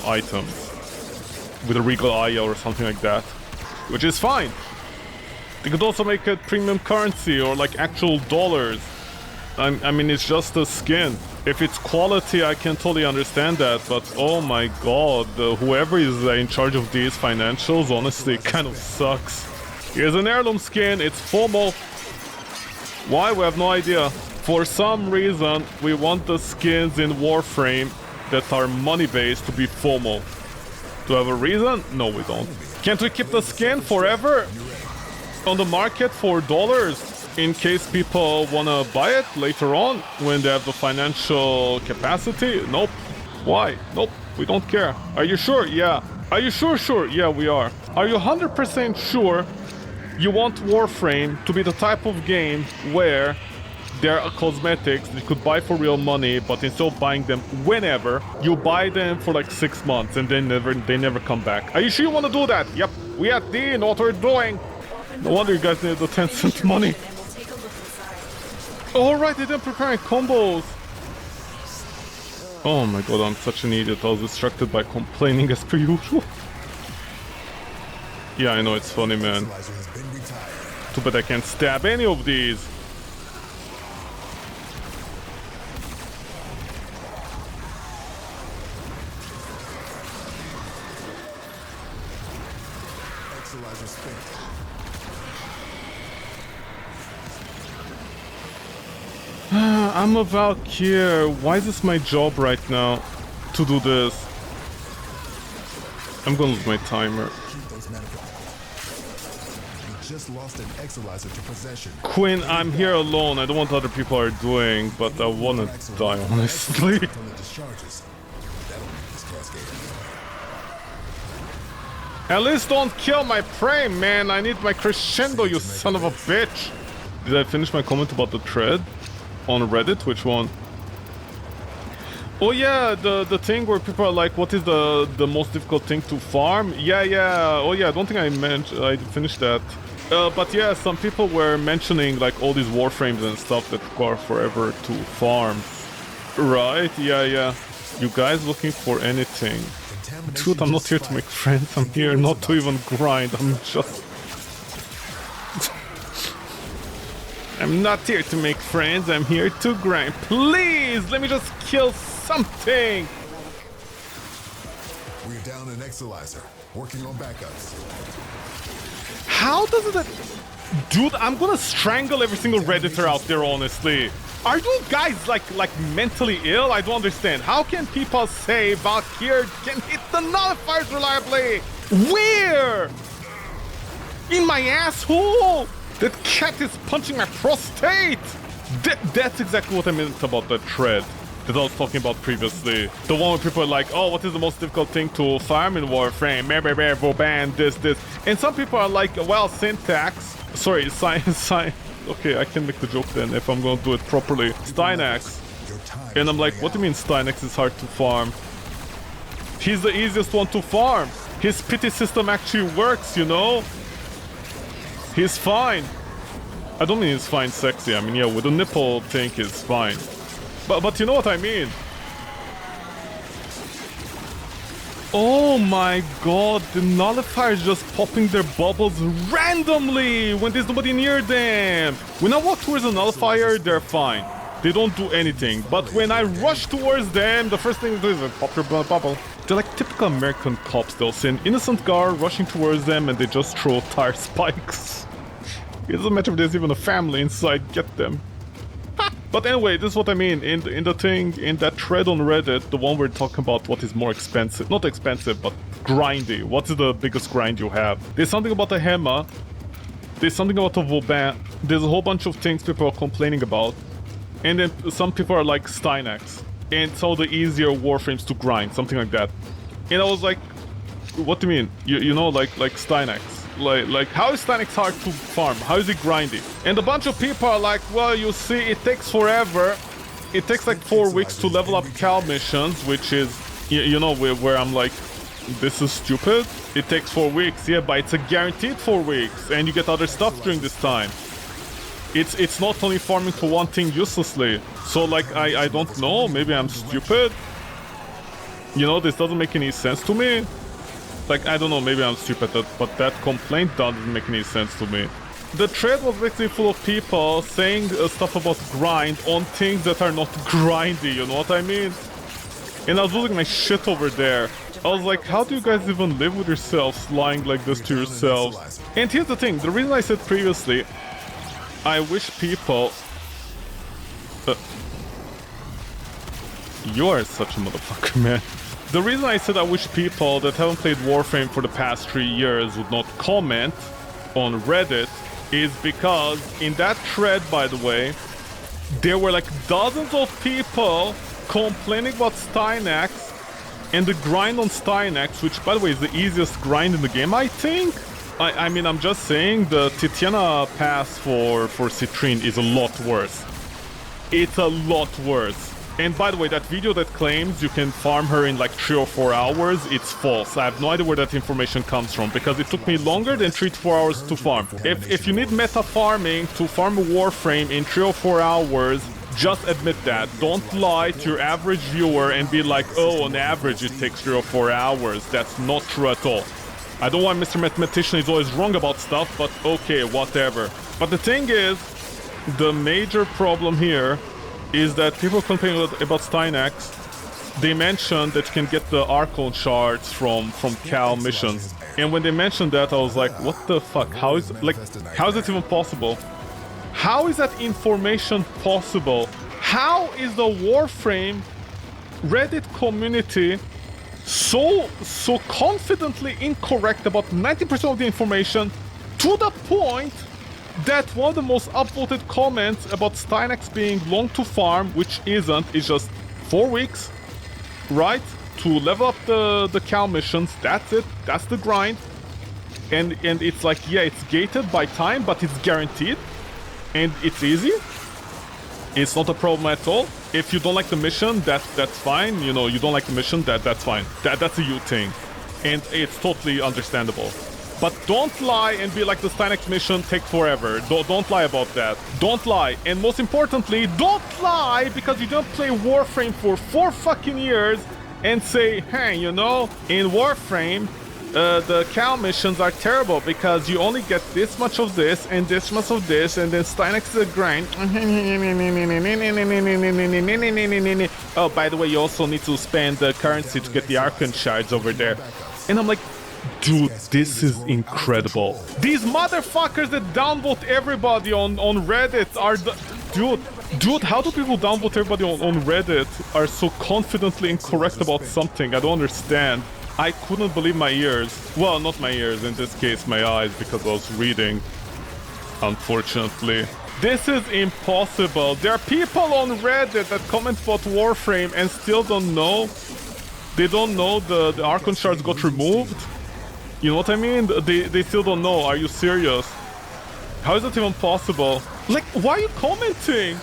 items. with a Regal Aya or something like that, which is fine. They could also make it premium currency or like actual dollars. I mean, it's just a skin. If it's quality, I can totally understand that, but oh my god, whoever is in charge of these financials, honestly, kind of sucks. Here's an heirloom skin, it's FOMO. Why? We have no idea. For some reason, we want the skins in Warframe that are money-based to be FOMO. Do I have a reason? No, we don't. Can't we keep the skin forever on the market for dollars? In case people wanna buy it later on when they have the financial capacity? Nope. Why? Nope. We don't care. Are you sure? Yeah. Are you sure? Sure. Yeah, we are. Are you 100% sure you want Warframe to be the type of game where there are cosmetics that you could buy for real money, but instead of buying them whenever, you buy them for like 6 months and then they never come back? Are you sure you want to do that? Yep. We at D know what we're doing. No wonder you guys need the 10-cent money. Alright, they didn't prepare combos. Oh my god, I'm such an idiot. I was distracted by complaining as per usual. Yeah, I know, it's funny, man. Too bad I can't stab any of these. I'm a Valkyr. Why is this my job right now to do this? I'm gonna lose my timer. Quinn, I'm here alone. I don't want other people are doing, but I wanna die, honestly. At least don't kill my prey, man. I need my crescendo, you son of a bitch. Did I finish my comment about the thread? On Reddit? Which one? Oh yeah, the thing where people are like, what is the most difficult thing to farm? Yeah. Oh yeah, I don't think I finished that. But yeah, some people were mentioning like all these Warframes and stuff that require forever to farm. Right? Yeah. You guys looking for anything? Dude, I'm not here to make friends. I'm here not to even grind. I'm not here to make friends, I'm here to grind. Please, let me just kill something! We're down an Exilizer, working on backups. How does it... Dude, I'm gonna strangle every single Redditor out there, honestly. Are you guys, like mentally ill? I don't understand. How can people say Valkyr can hit the nullifiers reliably? Where? In my asshole? That cat is punching my prostate! That's exactly what I meant about that thread that I was talking about previously. The one where people are like, oh, what is the most difficult thing to farm in Warframe? Ban, this. And some people are like, well, syntax. Sorry, science. Okay, I can make the joke then if I'm gonna do it properly. Stynax. And I'm like, what do you mean Stynax is hard to farm? He's the easiest one to farm. His pity system actually works, you know? He's fine. I don't mean he's fine sexy. I mean, yeah, with the nipple thing, he's fine. But you know what I mean. Oh my god, the nullifiers just popping their bubbles randomly when there's nobody near them. When I walk towards a nullifier, they're fine. They don't do anything. But when I rush towards them, the first thing they do is pop their bubble. They're like typical American cops. They'll see an innocent car rushing towards them and they just throw tire spikes. It doesn't matter if there's even a family inside, get them. But anyway, this is what I mean. In that thread on Reddit, the one we're talking about what is more expensive. Not expensive, but grindy. What is the biggest grind you have? There's something about the Hema. There's something about the Vauban. There's a whole bunch of things people are complaining about. And then some people are like Stynax. And so the easier Warframes to grind, something like that. And I was like, what do you mean? You know, like Stynax. Like, how is Stynax hard to farm? How is it grindy? And a bunch of people are like, well, you see, it takes forever. It takes like 4 weeks to level up Cal missions, which is, you know, where I'm like, this is stupid. It takes 4 weeks, yeah, but it's a guaranteed 4 weeks, and you get other stuff during this time. It's not only farming for one thing uselessly. So, like, I don't know, maybe I'm stupid. You know, this doesn't make any sense to me. Like, I don't know, maybe I'm stupid, but that complaint doesn't make any sense to me. The thread was basically full of people saying stuff about grind on things that are not grindy, you know what I mean? And I was losing my shit over there. I was like, how do you guys even live with yourselves, lying like this to yourselves? And here's the thing, the reason I said previously, I wish people... You are such a motherfucker, man. The reason I said I wish people that haven't played Warframe for the past 3 years would not comment on Reddit is because in that thread, by the way, there were like dozens of people complaining about Stynax and the grind on Stynax, which by the way is the easiest grind in the game, I think. I mean, I'm just saying the Titiana pass for Citrine is a lot worse. It's a lot worse. And by the way, that video that claims you can farm her in like 3 or 4 hours, it's false. I have no idea where that information comes from, because it took me longer than 3 to 4 hours to farm. If you need meta farming to farm a Warframe in 3 or 4 hours, just admit that. Don't lie to your average viewer and be like, oh, on average it takes 3 or 4 hours. That's not true at all. I don't want Mr. Mathematician is always wrong about stuff, but okay, whatever. But the thing is, the major problem here is that people complaining about Stynax, they mentioned that you can get the Archon shards from Cal missions. And when they mentioned that, I was like, what the fuck? How is it even possible? How is that information possible? How is the Warframe Reddit community so confidently incorrect about 90% of the information, to the point that one of the most upvoted comments about Stynax being long to farm, which isn't, is just 4 weeks, right? To level up the Cal missions, that's it, that's the grind. And it's like, yeah, it's gated by time, but it's guaranteed. And it's easy. It's not a problem at all. If you don't like the mission, that's fine. You know, you don't like the mission, that's fine. That's a you thing. And it's totally understandable. But don't lie and be like the Stynax mission take forever. Don't lie about that. Don't lie. And most importantly, don't lie because you don't play Warframe for 4 fucking years and say, hey, you know, in Warframe, the Cal missions are terrible because you only get this much of this and this much of this, and then Stynax is a grind. Oh, by the way, you also need to spend the currency to get the Archon shards over there. And I'm like, dude, this is incredible. These motherfuckers that downvote everybody on Reddit are the... Dude, how do people downvote everybody on Reddit are so confidently incorrect about something? I don't understand. I couldn't believe my ears. Well, not my ears, in this case my eyes, because I was reading, unfortunately. This is impossible. There are people on Reddit that comment about Warframe and still don't know. They don't know the Archon shards got removed. You know what I mean? They still don't know. Are you serious? How is that even possible? Like, why are you commenting?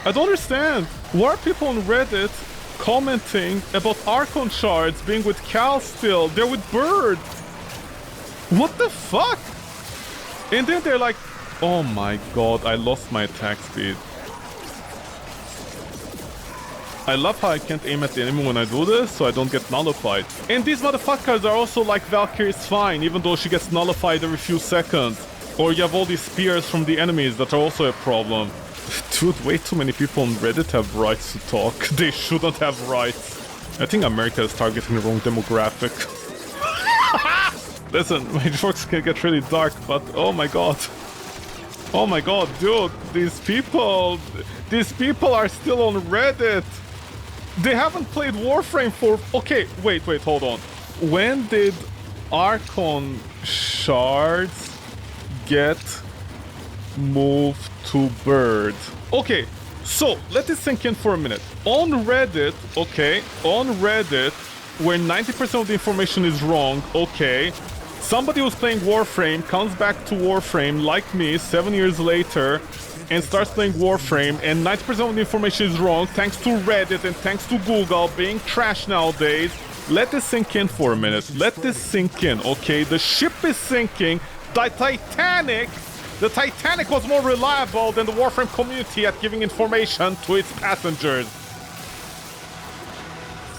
I don't understand. Why are people on Reddit commenting about Archon shards being with Cal still? They're with Bird. What the fuck? And then they're like, oh my god, I lost my attack speed. I love how I can't aim at the enemy when I do this, so I don't get nullified. And these motherfuckers are also like Valkyrie is fine, even though she gets nullified every few seconds. Or you have all these spears from the enemies that are also a problem. Dude, way too many people on Reddit have rights to talk. They shouldn't have rights. I think America is targeting the wrong demographic. Listen, my jokes can get really dark, but oh my god. Oh my god, dude, these people are still on Reddit. They haven't played Warframe for... Okay, wait, hold on. When did Archon shards get moved to Bird? Okay, so let this sink in for a minute. On Reddit, okay, where 90% of the information is wrong, okay, somebody who's playing Warframe comes back to Warframe like me 7 years later and starts playing Warframe, and 90% of the information is wrong thanks to Reddit and thanks to Google being trash nowadays. Let this sink in for a minute. Let this sink in, okay? The ship is sinking. The Titanic was more reliable than the Warframe community at giving information to its passengers.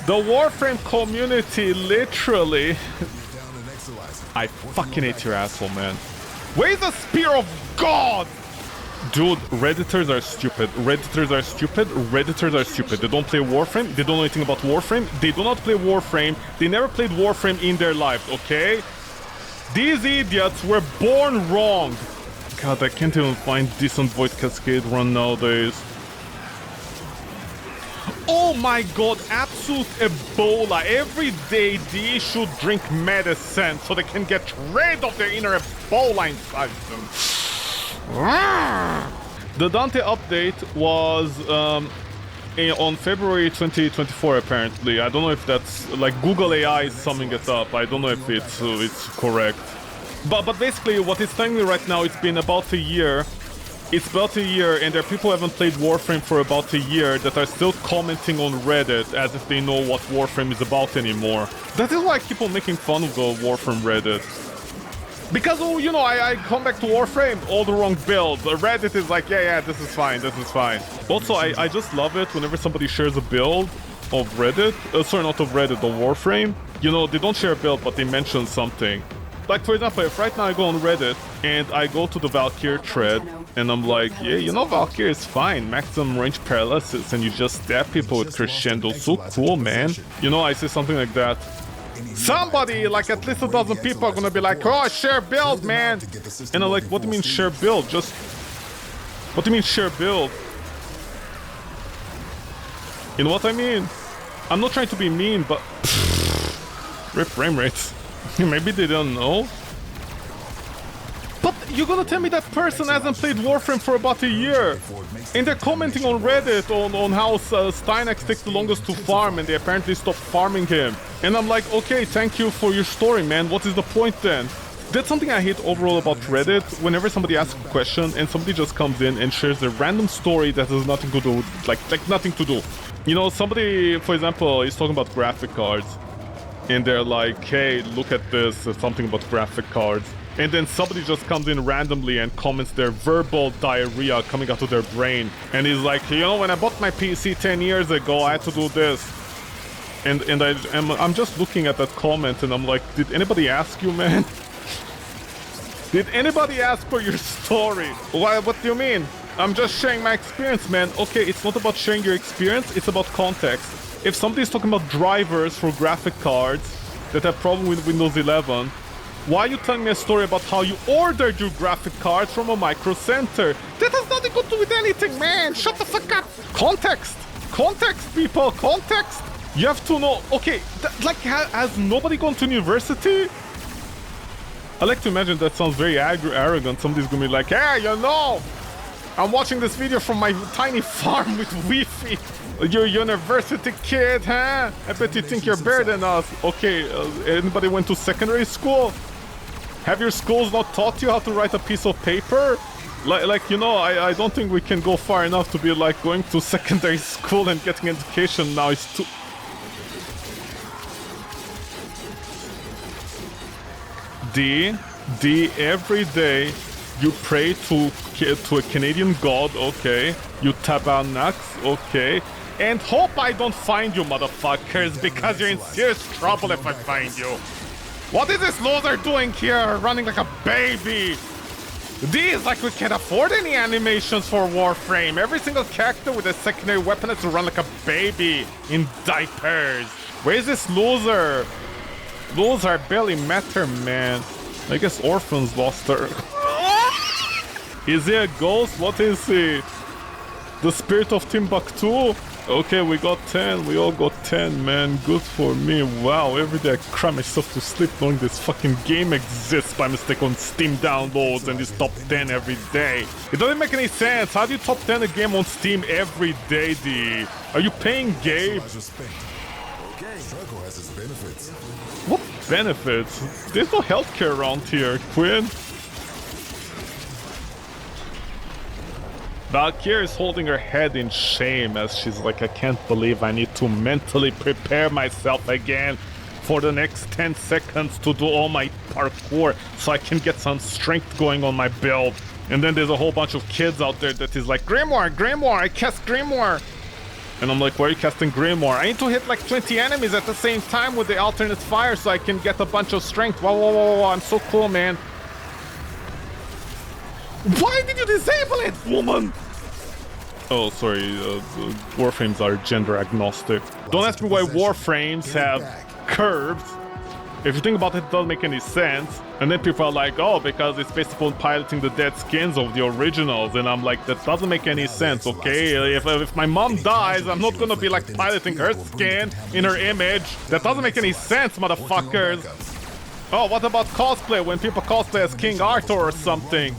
The Warframe community literally... I fucking hate your asshole, man. Where's the Spear of God? Dude, Redditors are stupid. Redditors are stupid. Redditors are stupid. They don't play Warframe. They don't know anything about Warframe. They do not play Warframe. They never played Warframe in their lives, okay? These idiots were born wrong. God, I can't even find decent Void Cascade run nowadays. Oh my god, absolute Ebola. Every day they should drink medicine so they can get rid of their inner Ebola inside them. The Dante update was on February 2024 apparently. I don't know if that's like Google AI is summing it up. I don't know if it's correct. But basically what it's telling me right now, it's been about a year. It's about a year, and there are people who haven't played Warframe for about a year that are still commenting on Reddit as if they know what Warframe is about anymore. That is why I keep on making fun of the Warframe Reddit. Because, oh, you know, I come back to Warframe, all the wrong builds. Reddit is like, yeah, this is fine, this is fine. Also, I just love it whenever somebody shares a build of Reddit. Sorry, not of Reddit, of Warframe. You know, they don't share a build, but they mention something. Like, for example, if right now I go on Reddit and I go to the Valkyrie thread and I'm like, yeah, you know, Valkyrie is fine, maximum range paralysis, and you just stab people with crescendo, so cool, man. You know, I say something like that. Somebody, like at least a dozen people are gonna be like, oh, share build, man. And I'm like, what do you mean share build? Just, what do you mean share build? You know what I mean? I'm not trying to be mean, but rip frame rates. Maybe they don't know. But you're gonna tell me that person hasn't played Warframe for about a year, and they're commenting on Reddit on how Stynex takes the longest to farm, and they apparently stopped farming him. And I'm like, okay, thank you for your story, man. What is the point then? That's something I hate overall about Reddit. Whenever somebody asks a question and somebody just comes in and shares a random story that has nothing to do, like nothing to do. You know, somebody, for example, is talking about graphic cards, and they're like, hey, look at this, something about graphic cards. And then somebody just comes in randomly and comments their verbal diarrhea coming out of their brain. And he's like, you know, when I bought my PC 10 years ago, I had to do this. And I'm just looking at that comment and I'm like, did anybody ask you, man? Did anybody ask for your story? What do you mean? I'm just sharing my experience, man. Okay, it's not about sharing your experience, it's about context. If somebody's talking about drivers for graphic cards that have problem with Windows 11, why are you telling me a story about how you ordered your graphic cards from a micro center? That has nothing to do with anything, man! Shut the fuck up! Context! Context, people! Context! You have to know... Okay, like, has nobody gone to university? I like to imagine that sounds very arrogant. Somebody's gonna be like, hey, you know, I'm watching this video from my tiny farm with Wi-Fi. You're a university kid, huh? I bet you think you're better than us. Okay, anybody went to secondary school? Have your schools not taught you how to write a piece of paper? Like, you know, I don't think we can go far enough to be like going to secondary school and getting education now is too... D, every day you pray to a Canadian god, okay? You tabernacle, okay? And hope I don't find you, motherfuckers, because you're in serious trouble if I find you. What is this loser doing here, running like a baby? D is like we can't afford any animations for Warframe. Every single character with a secondary weapon has to run like a baby in diapers. Where is this loser? Loser barely met her, man. I guess orphans lost her. Is he a ghost? What is he? The spirit of Timbuktu? Okay, we got 10. We all got 10, man. Good for me. Wow, every day I cry myself to sleep knowing this fucking game exists by mistake on Steam downloads and it's top 10 every day. It doesn't make any sense. How do you top 10 a game on Steam every day, D? Are you paying Gabe? What benefits? There's no healthcare around here, Quinn. Valkyrie is holding her head in shame as she's like, I can't believe I need to mentally prepare myself again for the next 10 seconds to do all my parkour so I can get some strength going on my build. And then there's a whole bunch of kids out there that is like, Grimoire, Grimoire, I cast Grimoire. And I'm like, why are you casting Grimoire? I need to hit like 20 enemies at the same time with the alternate fire so I can get a bunch of strength. Whoa, whoa, whoa, whoa, I'm so cool, man. Why did you disable it, woman? Oh, sorry, Warframes are gender agnostic. Don't ask me why Warframes have curves. If you think about it, it doesn't make any sense. And then people are like, oh, because it's based upon piloting the dead skins of the originals. And I'm like, that doesn't make any sense, okay? If my mom dies, I'm not gonna be like piloting her skin in her image. That doesn't make any sense, motherfuckers. Oh, what about cosplay? When people cosplay as King Arthur or something?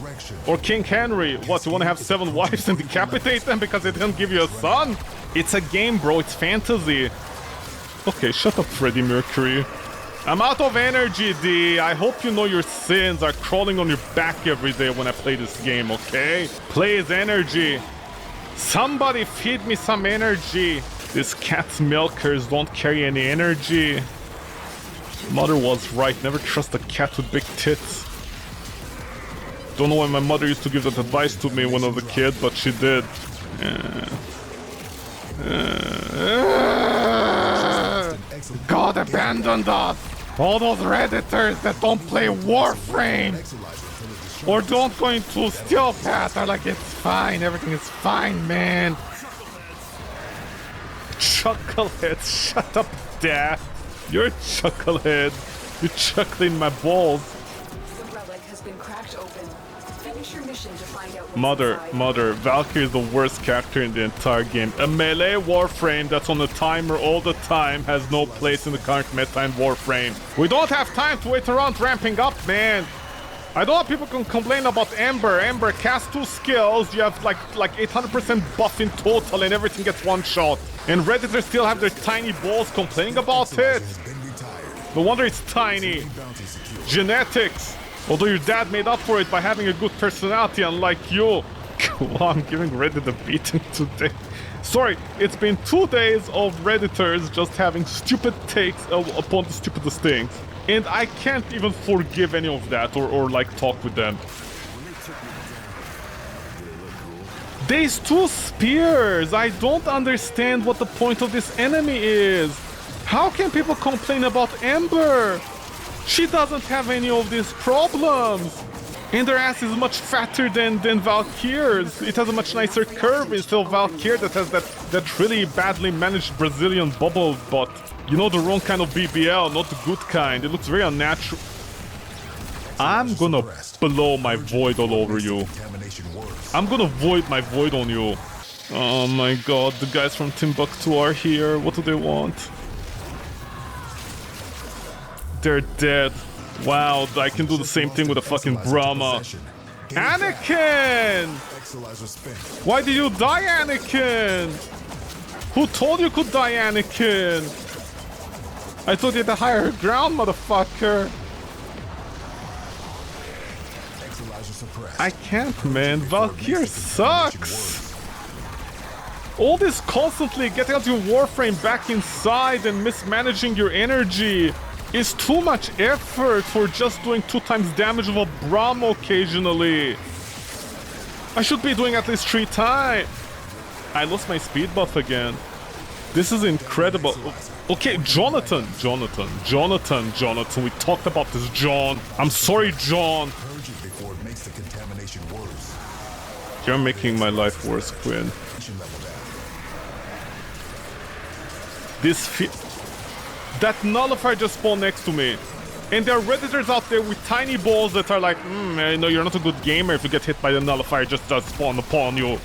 Or King Henry? What, you wanna have 7 wives and decapitate them because they didn't give you a son? It's a game, bro, it's fantasy. Okay, shut up, Freddie Mercury. I'm out of energy, D. I hope you know your sins are crawling on your back every day when I play this game, okay? Please, energy. Somebody feed me some energy. These cat's milkers don't carry any energy. Mother was right. Never trust a cat with big tits. Don't know why my mother used to give that advice to me when I was a kid, but she did. God abandoned us! All those Redditors that don't play Warframe or don't go into Steel Path are like, it's fine, everything is fine, man. Chucklehead, shut up, Dad. You're a chucklehead. You're chuckling my balls. The relic has been cracked open. Finish your mission to find out what's inside. Mother, Valkyrie is the worst character in the entire game. A melee Warframe that's on a timer all the time has no place in the current meta in Warframe. We don't have time to wait around ramping up, man. I don't know if people can complain about Ember. Ember cast 2 skills, you have like 800% buff in total and everything gets one shot. And Redditors still have their tiny balls complaining about it. No wonder it's tiny. Genetics. Although your dad made up for it by having a good personality, unlike you. Wow, I'm giving Reddit a beating today. Sorry, it's been 2 days of Redditors just having stupid takes upon the stupidest things. And I can't even forgive any of that or like talk with them. These 2 spears! I don't understand what the point of this enemy is. How can people complain about Ember? She doesn't have any of these problems. And her ass is much fatter than Valkyrie's. It has a much nicer curve instead of Valkyrie that has that really badly managed Brazilian bubble butt. You know, the wrong kind of BBL, not the good kind. It looks very unnatural. I'm gonna blow my void all over you. I'm gonna void my void on you. Oh my god, the guys from Timbuktu are here. What do they want? They're dead. Wow, I can do the same thing with a fucking Brahma. Anakin! Why did you die, Anakin? Who told you could die, Anakin? I thought you had the higher ground, motherfucker. I can't, man. Valkyrie sucks. All this constantly getting out your Warframe back inside and mismanaging your energy is too much effort for just doing 2 times damage of a Braum occasionally. I should be doing at least 3 times. I lost my speed buff again. This is incredible. Okay, Jonathan. We talked about this, John. I'm sorry, John. You're making my life worse, Quinn. That nullifier just spawned next to me. And there are Redditors out there with tiny balls that are like, I know you're not a good gamer if you get hit by the nullifier just does spawn upon you.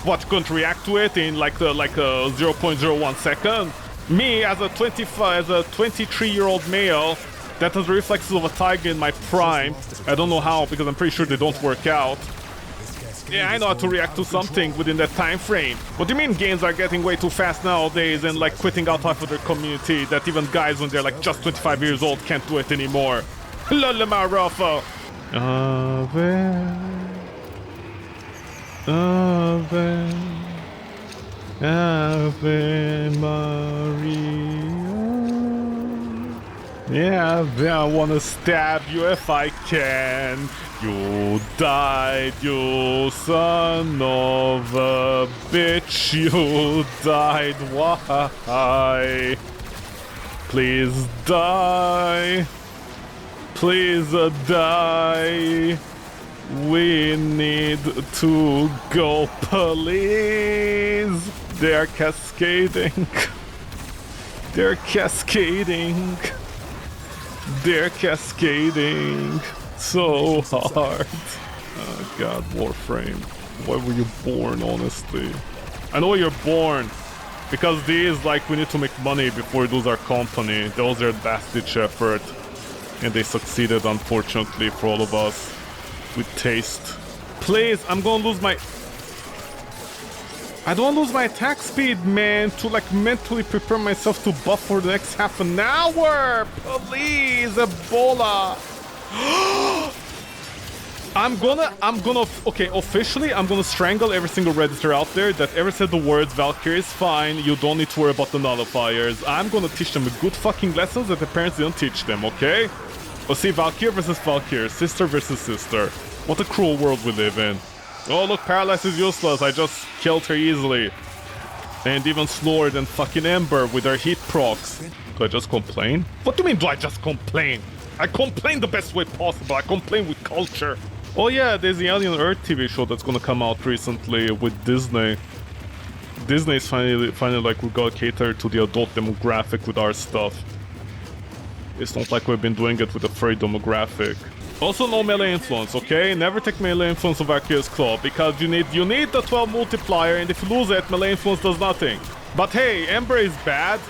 What, couldn't react to it in like a 0.01 second? Me, as a 23-year-old male that has the reflexes of a tiger in my prime, I don't know how because I'm pretty sure they don't work out. Yeah, I know how to react to something within that time frame. What do you mean games are getting way too fast nowadays and like quitting out half of their community that even guys when they're like just 25 years old can't do it anymore? Lola Marofo. Ave Maria. Yeah, I wanna stab you if I can. You died, you son of a bitch. You died. Why? Please die. Please die. We need to go, please. They're cascading. They're cascading. They're cascading so hard. Oh god, Warframe. Why were you born, honestly? I know you're born. Because these, like, we need to make money before we lose our company. That was their last-ditch effort. And they succeeded, unfortunately, for all of us. With taste. Please, I'm gonna lose my... I don't want to lose my attack speed, man, to, like, mentally prepare myself to buff for the next half an hour! Please, Ebola! I'm gonna, okay, officially, I'm gonna strangle every single Redditor out there that ever said the words, Valkyrie is fine, you don't need to worry about the nullifiers. I'm gonna teach them good fucking lessons that their parents didn't teach them, okay? Let's see, Valkyrie versus Valkyrie, sister versus sister. What a cruel world we live in. Oh, look, Paralyze is useless, I just killed her easily. And even slower than fucking Ember with her heat procs. Do I just complain? What do you mean, do I just complain? I complain the best way possible, I complain with culture. Oh yeah, there's the Alien Earth TV show that's gonna come out recently with Disney. Disney's finally like, we gotta cater to the adult demographic with our stuff. It's not like we've been doing it with a furry demographic. Also no melee influence, okay? Never take melee influence of Valkyrie's Claw, because you need the 12 multiplier, and if you lose it, melee influence does nothing. But hey, Ember is bad.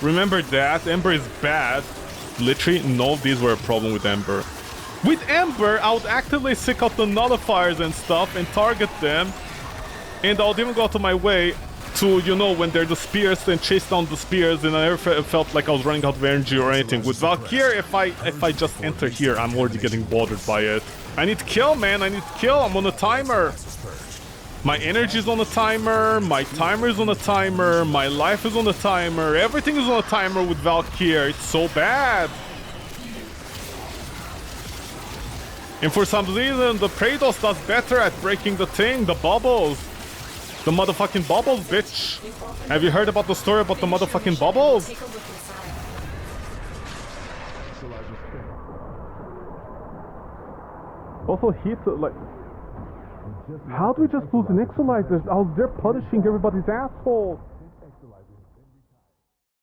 Remember that, Ember is bad. Literally, none of these were a problem with Ember. With Ember, I would actively seek out the nullifiers and stuff and target them. And I would even go out of my way to, you know, when they're the spears, and chase down the spears, and I never felt like I was running out of energy or anything. With Valkyrie, if I just enter here, I'm already getting bothered by it. I need to kill, man, I need to kill, I'm on a timer. My energy is on a timer, my timer is on a timer, my life is on a timer, everything is on a timer with Valkyrie. It's so bad. And for some reason, the Praetos does better at breaking the thing, the bubbles. The motherfucking bubbles, bitch. Have you heard about the story about the motherfucking bubbles? Take a look inside. Also, heat, like... How do we just lose an Exolizers? I was there punishing everybody's assholes.